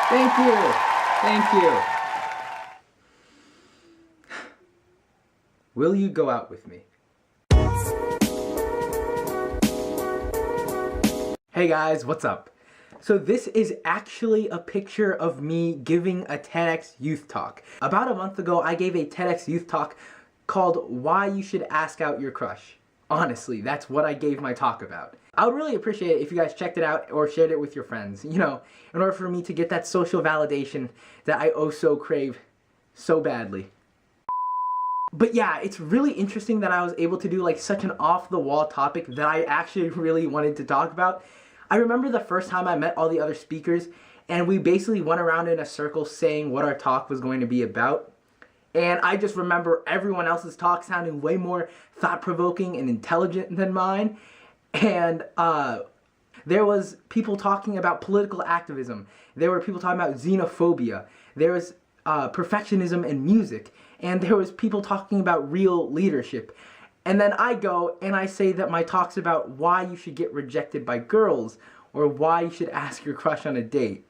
Thank you. Thank you. Will you go out with me? Hey guys, what's up? So this is actually a picture of me giving a Tedx Youth Talk. About a month ago, I gave a Tedx Youth Talk called Why You Should Ask Out Your Crush. Honestly, that's what I gave my talk about. I would really appreciate it if you guys checked it out or shared it with your friends, you know, in order for me to get that social validation that I oh so crave so badly. But yeah, it's really interesting that I was able to do like such an off-the-wall topic that I actually really wanted to talk about. I remember the first time I met all the other speakers and we basically went around in a circle saying what our talk was going to be about. And I just remember everyone else's talk sounding way more thought-provoking and intelligent than mine. And there was people talking about political activism. There were people talking about xenophobia. There was perfectionism in music. And there was people talking about real leadership. And then I go and I say that my talk's about why you should get rejected by girls or why you should ask your crush on a date.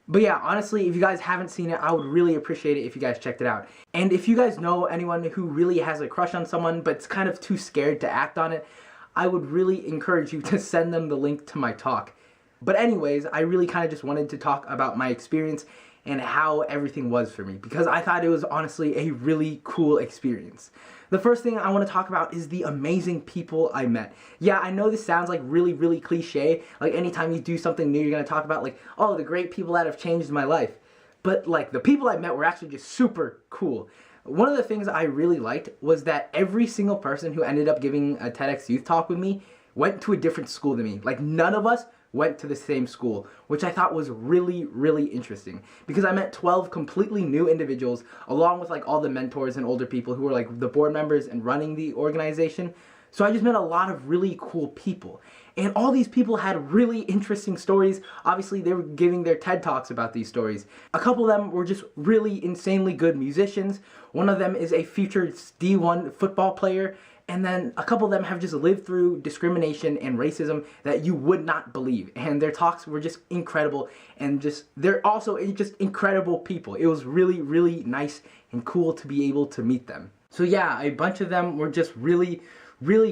But yeah, honestly, if you guys haven't seen it, I would really appreciate it if you guys checked it out. And if you guys know anyone who really has a crush on someone but's kind of too scared to act on it, I would really encourage you to send them the link to my talk. But anyways, I really kind of just wanted to talk about my experience and how everything was for me, because I thought it was honestly a really cool experience. The first thing I want to talk about is the amazing people I met. Yeah, I know this sounds like really cliche, like anytime you do something new you're going to talk about like, oh, the great people that have changed my life. But like the people I met were actually just super cool. One of the things I really liked was that every single person who ended up giving a Tedx Youth Talk with me went to a different school than me. Like none of us went to the same school, which I thought was really interesting, because I met 12 completely new individuals along with like all the mentors and older people who were like the board members and running the organization. So I just met a lot of really cool people, and all these people had really interesting stories. Obviously they were giving their TED Talks about these stories. A couple of them were just really insanely good musicians. One of them is a future D1 football player. And then a couple of them have just lived through discrimination and racism that you would not believe. And their talks were just incredible, and just they're also just incredible people. It was really nice and cool to be able to meet them. So yeah, a bunch of them were just really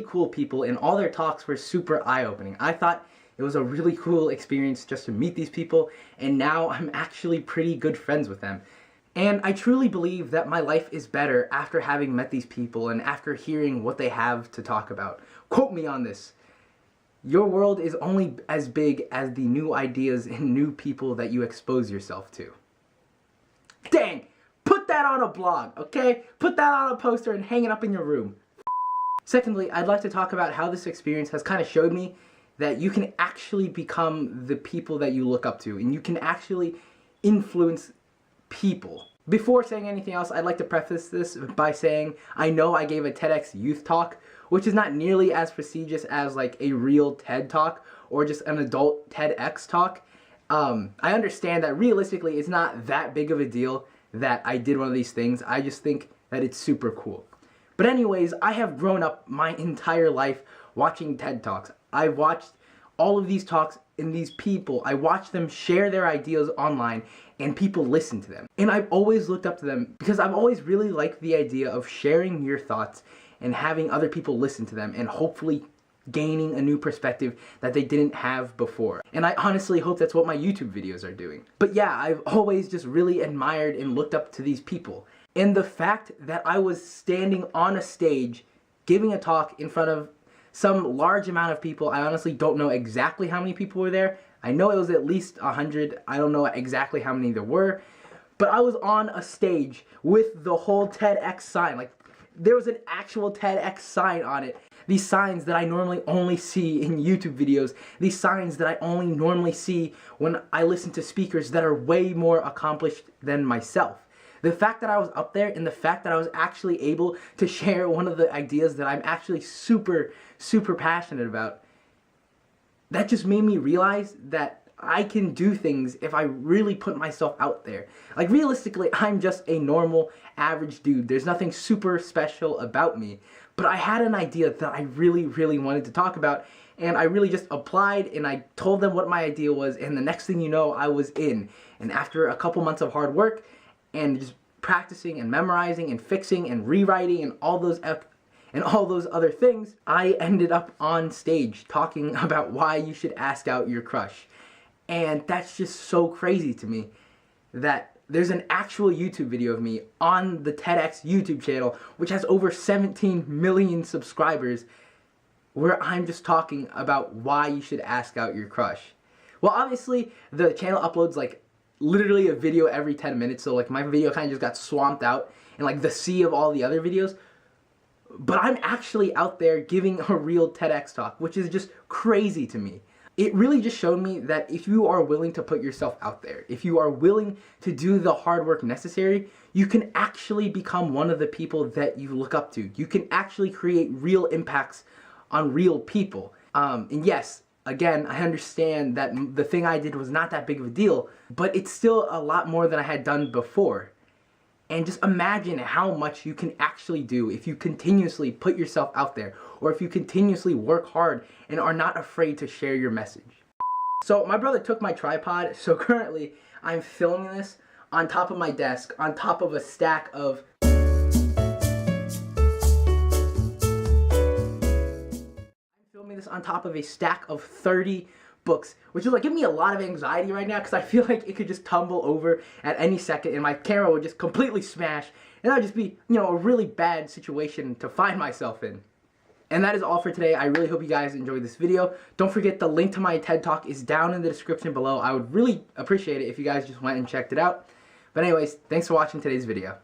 cool people, and all their talks were super eye-opening. I thought it was a really cool experience just to meet these people, and now I'm actually pretty good friends with them. And I truly believe that my life is better after having met these people and after hearing what they have to talk about. Quote me on this. Your world is only as big as the new ideas and new people that you expose yourself to. Dang! Put that on a blog, okay? Put that on a poster and hang it up in your room. Secondly, I'd like to talk about how this experience has kind of showed me that you can actually become the people that you look up to, and you can actually influence people. Before saying anything else, I'd like to preface this by saying I know I gave a Tedx Youth Talk, which is not nearly as prestigious as like a real TED Talk or just an adult TEDx Talk. I understand that realistically it's not that big of a deal that I did one of these things. I just think that it's super cool. But anyways, I have grown up my entire life watching TED Talks. I've watched all of these talks and these people, I watch them share their ideas online and people listen to them. And I've always looked up to them because I've always really liked the idea of sharing your thoughts and having other people listen to them and hopefully gaining a new perspective that they didn't have before. And I honestly hope that's what my YouTube videos are doing. But yeah, I've always just really admired and looked up to these people. And the fact that I was standing on a stage giving a talk in front of some large amount of people, I honestly don't know exactly how many people were there. I know it was at least 100. I don't know exactly how many there were. But I was on a stage with the whole TEDx sign. Like, there was an actual TEDx sign on it. These signs that I normally only see in YouTube videos. These signs that I only normally see when I listen to speakers that are way more accomplished than myself. The fact that I was up there and the fact that I was actually able to share one of the ideas that I'm actually super passionate about, that just made me realize that I can do things if I really put myself out there. Like, realistically, I'm just a normal, average dude. There's nothing super special about me. But I had an idea that I really, really wanted to talk about, and I really just applied and I told them what my idea was, and the next thing you know, I was in. And after a couple months of hard work and just practicing and memorizing and fixing and rewriting and all those other things, I ended up on stage talking about why you should ask out your crush. And that's just so crazy to me that there's an actual YouTube video of me on the Tedx YouTube channel, which has over 17 million subscribers, where I'm just talking about why you should ask out your crush. Well, obviously, the channel uploads like literally a video every 10 minutes, so like my video kind of just got swamped out in like the sea of all the other videos. But I'm actually out there giving a real TEDx talk, which is just crazy to me. It really just showed me that if you are willing to put yourself out there, if you are willing to do the hard work necessary, you can actually become one of the people that you look up to. You can actually create real impacts on real people. And yes, again, I understand that the thing I did was not that big of a deal, but it's still a lot more than I had done before. And just imagine how much you can actually do if you continuously put yourself out there, or if you continuously work hard and are not afraid to share your message. So my brother took my tripod, so currently I'm filming this on top of my desk, on top of a stack of on top of a stack of 30 books, which is like giving me a lot of anxiety right now because I feel like it could just tumble over at any second and my camera would just completely smash, and that would just be, you know, a really bad situation to find myself in. And that is all for today. I really hope you guys enjoyed this video. Don't forget, the link to my TED Talk is down in the description below. I would really appreciate it if you guys just went and checked it out. But anyways, thanks for watching today's video.